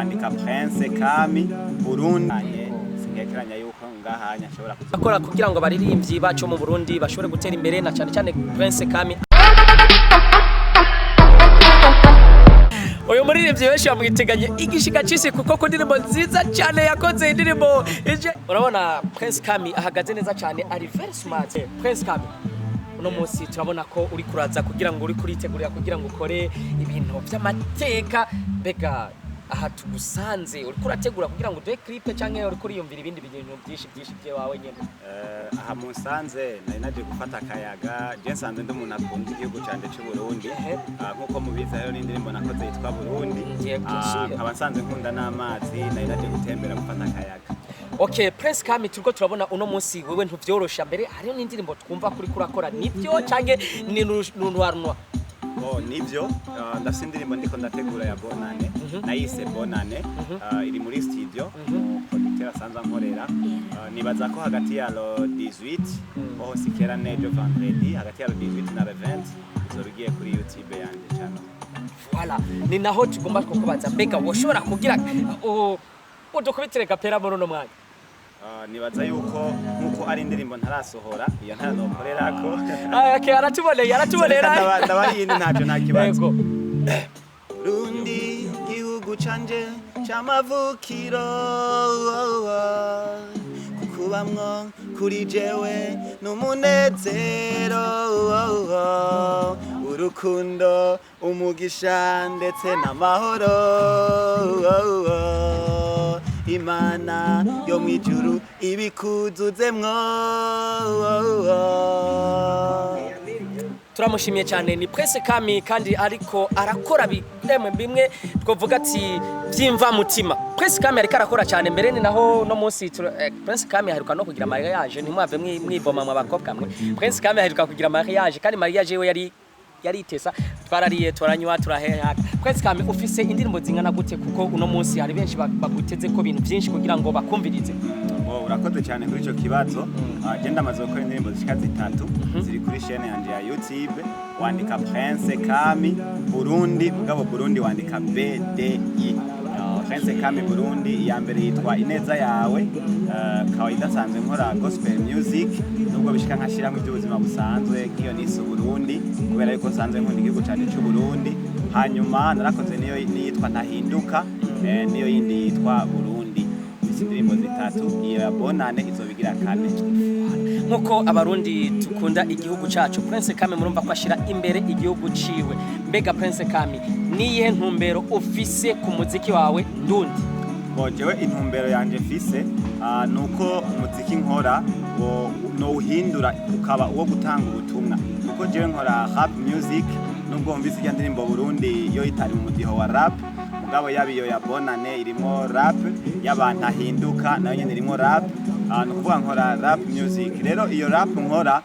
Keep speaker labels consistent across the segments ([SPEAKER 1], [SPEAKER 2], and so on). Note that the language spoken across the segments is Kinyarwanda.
[SPEAKER 1] wandika Prince Kami Burundi singekeranya yuko ngahanya ashobora
[SPEAKER 2] akora kugira ngo baririmbyi bacu mu Burundi bashobore gutera imbere na cyane cyane Prince Kami. Uyu muririmbyi benshi bamwiteganye igishika cisi kuko ku ndirimbo nziza cyane yakoze indirimbo ije urabona Prince Kami ahagaze neza cyane ari very smart. Prince Kami uno munsi turabona ko uri kuraza kugira ngo uri kuritegurira kugira ngo ukore ibintu by'amateka bega aha tugusanze uri kurategura kugira ngo duhe clip canke uri kuriyumvira ibindi bintu byinshi bye wawe nyene.
[SPEAKER 1] Aha musanze nari naje gufata akayaga je nsanze ndi umuntu akunda igihugu cyane cy'u Burundi nkuko mubizi rero n'indirimbo nakoze yitwa Burundi nkaba nsanze nkunda n'amazi nari naje gutembera gufata akayaga.
[SPEAKER 2] Okay, Prince Kami turiko turabona uno munsi wewe ntuvyorosha mbere hariyo n'indirimbo twumva kuri kurakora nibyo canke ni nunwarnwa.
[SPEAKER 1] Nibyo ndafite indirimbo ndiko ndategura ya Bonane nayise Bonane iri muri studio producteur asanzwe nkorera nibaza ko hagati ya lo 18 aho sikera nejo vendredi hagati ya lo 18 na 20 zorugiye kuri YouTube yanje channel.
[SPEAKER 2] Voilà, ni naho tugomba kukubaza mbega woshobora kugira udukubitire gapera muri no mwanya.
[SPEAKER 1] Nibaza yuko nkuko ari indirimbo ntarasohora iyo ntanokorerako.
[SPEAKER 2] Okay, aratubonera.
[SPEAKER 1] Ndabayindi ntacyo nta kibazo. Burundi gihugu canje c'amavukiro kukubamwo kuri jewe n'umunezero urukundo umugisha ndetse n'amahoro Imana yo mwijuru ibikuzuzemwo.
[SPEAKER 2] Turamushimiye cyane ni Prince Kami kandi ariko arakora bimwe twovuga ati byimva mutima. Prince Kami ariko arakora cyane mbere ni naho no munsi Prince Kami aheruka no kugira mariage ntimwave mwiboma mu bakobwa mwe. Prince Kami aheruka kugira mariage kandi mariage we yari itesa twarariye turanywa turaheha. Prince Kami ufise indirimbo zingana gute kuko uno munsi hari benshi baguteze ko bintu byinshi kugira ngo bakumvirize.
[SPEAKER 1] Urakoze cyane kuri ico kibazo. Agenda amaze gukora indirimbo zishika 3 ziri kuri chaîne yanje ya YouTube wandika Prince Kami Burundi mugabo Burundi wandika BDI. Prince Kami Burundi ya mbere yitwa Ineza yawe kawaida sanzwe nkora gospel music nubwo bishika nkashira mu by'ubuzima busanzwe nk'iyo nise Burundi kubera yuko sanzwe nkunda igihugu cyane cy'u Burundi. Hanyuma narakoze niyo yitwa Ntahinduka niyo yindi yitwa Burundi. Indirimbo zitatu iya Bonane izobigira 4.
[SPEAKER 2] Nkuko abarundi tukunda igihugu cyacu Prince Kami murumva ko ashira imbere igihugu ciwe. Mbega Prince Kami niye ntumbero ufise ku muziki wawe ndundi?
[SPEAKER 1] Jewe intumbero yanje fise nuko umuziki nkora no uhindura ukaba uwo gutanga ubutumwa kuko jewe nkora rap music nubwo mvise ya ndirimbo Burundi yo itari mu mudiho wa rap mugabo yabiyo ya Bonane irimo rap y'abantu ahinduka nayo nyene irimo rap nukuvuga nkora rap music. Rero iyo rap nkora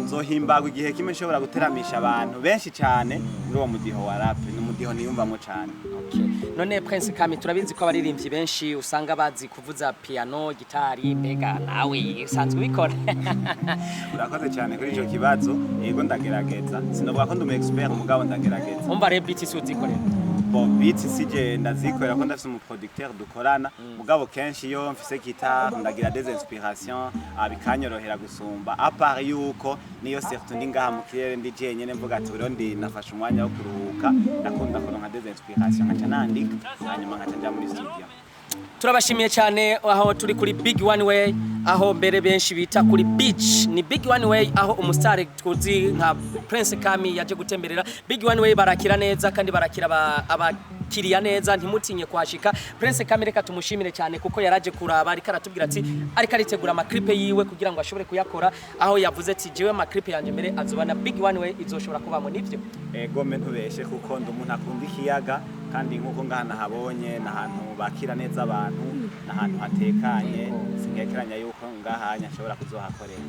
[SPEAKER 1] nzohimbagwa igihe kimwe nshobora guteramisha abantu benshi cyane muri uwo mudiho wa rap n'umudiho niyumvamo cyane.
[SPEAKER 2] Okay. None Prince Kami turabizi ko abaririmbyi benshi usanga bazi kuvuza piano, gitari, mbega nawe usanzwe ubikora?
[SPEAKER 1] Urakoze cyane kuri ico kibazo. Yego ndagerageza. Sinovuga ko ndi expert mugabo ndagerageza.
[SPEAKER 2] Umva rap beat uzikorera.
[SPEAKER 1] Beats sije ndazikorera ko ndafise umuproducteur dukorana mugabo kenshi iyo mfise guitar ndagira des inspirations abikanyorohera gusumba apart yuko niyo surtout ndi ngaha mu kirere ndi jenyene mvuga ati Burundi nafashe umwanya wo kuruhuka ndakunda kuronka des inspirations nkaca nandika hanyuma nkaca njya muri studio.
[SPEAKER 2] Turabashimiye cyane aho turi kuri Big One Way aho mbere benshi bita kuri beach ni Big One Way aho umustar tuzi nka Prince Kami yaje gutemberera. Big One Way barakira neza kandi barakira abakiriya neza ntimutinye kwashika. Prince Kami reka tumushimire cyane kuko yaraje kuraba ariko aratubwira ati ariko aritegura ama clip yiwe kugira ngo ashobore kuyakora aho yavuze ati jewe ama clip yanje mbere azobana Big One Way izoshobora kubamo nivyo.
[SPEAKER 1] Ego me ntubeshe kuko ndumuntu akunda ikiyaga kandi nkuko ngahana habonye nahantu bakira neza abantu nahantu hatekanye singekeranya yuko ngahanya ashobora kuzohakorera.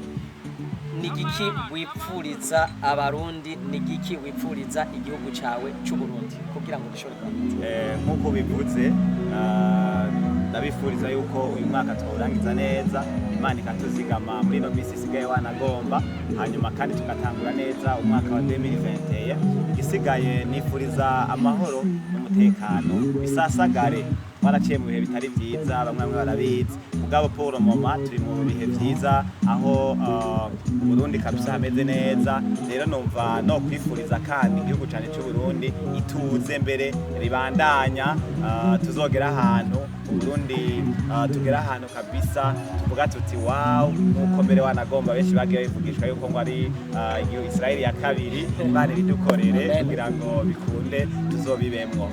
[SPEAKER 2] Nigiki wipfuriza abarundi nigiki wipfuriza igihugu cawe cy'u Burundi kugira ngo bishobore kwamamaza?
[SPEAKER 1] Nkuko bivuze ndabifuriza yuko uyu mwaka twawurangiza neza Imana ikatuzigama muri no bisi sigaye wanagomba hanyuma kandi tukatangura neza umwaka wa 2021 igisigaye nifuriza amahoro n'umutekano bisasagare waraciye mu bihe bitari byiza bamwe barabizi mugabo Paul Moma turi mu bihe byiza aho Burundi kabisa hameze neza rero numva no kwifuriza kandi igihugu cyane cy'u Burundi ituze mbere ribandanya tuzogera ahantu Burundi tugera ahantu kabisa tuvuga tuti wow nuko mbere wanagomba benshi bagiye bivugishwa yuko ngo ari Israel ya kabiri Imana ridukorere kugira ngo bikunde tuzobibemwo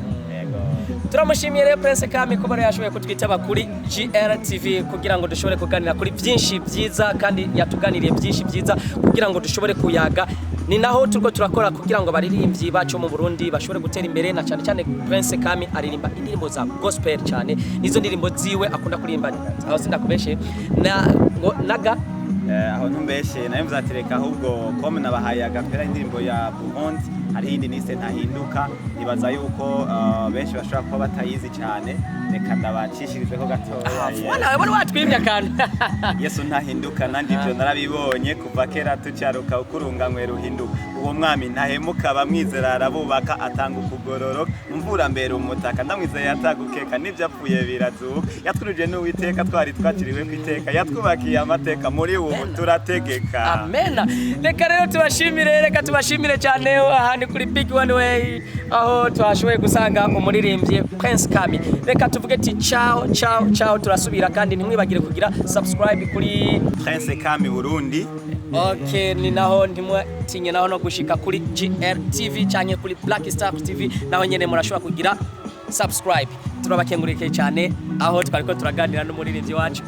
[SPEAKER 2] turamushimiye rero Prince Kami ko bari yashoboye kutwitaba kuri GRTV kugira ngo dushobore kuganira kuri byinshi byiza kandi yatuganiriye byinshi byiza kugira ngo dushobore kuyaga ni naho turiko turakora kugira ngo baririmbyi bacu mu Burundi bashobore gutera imbere na cyane cyane Prince Kami aririmba indirimbo za gospel cyane nizo ndirimbo ziwe akunda kuririmba aho sindakubeshe naga
[SPEAKER 1] aho ntumbeshe nayo mzatereka ahubwo comme nabahaye agapera indirimbo ya Burundi hari indi nise ntahinduka nibaza yuko benshi bashobora kuba batayizi cyane reka ndabacishirizeho gatoya
[SPEAKER 2] wari watwimya kandi
[SPEAKER 1] Yesu ntahinduka nandi byo narabibonye kuva kera tucyaruka ukurunganywe ruhinduka uwo mwami ntahemuka bamwizera arabubaka atanga ukugororo mvura mbere umutaka ndamwizeye yatagukeka nivyo apfuye birazuba yatwuruje n'uwiteka twari twakiriwe kwiteka yatwubakiye amateka muri ubu turategeka
[SPEAKER 2] amen reka rero tubashimire cyane ahandi kuri Big One Way aho twashoboye gusanga umuririmbyi Prince Kami reka tuvuge ati ciao turasubira kandi ntimwibagire kugira subscribe kuri
[SPEAKER 1] Prince Kami Burundi
[SPEAKER 2] okay ni naho ntimwatinye naho no gushika kuri GRTV cyane kuri Black Star TV naho nyene murashobora kugira subscribe turabakengurike cyane aho twariko turaganira n'umuririmbyi wacu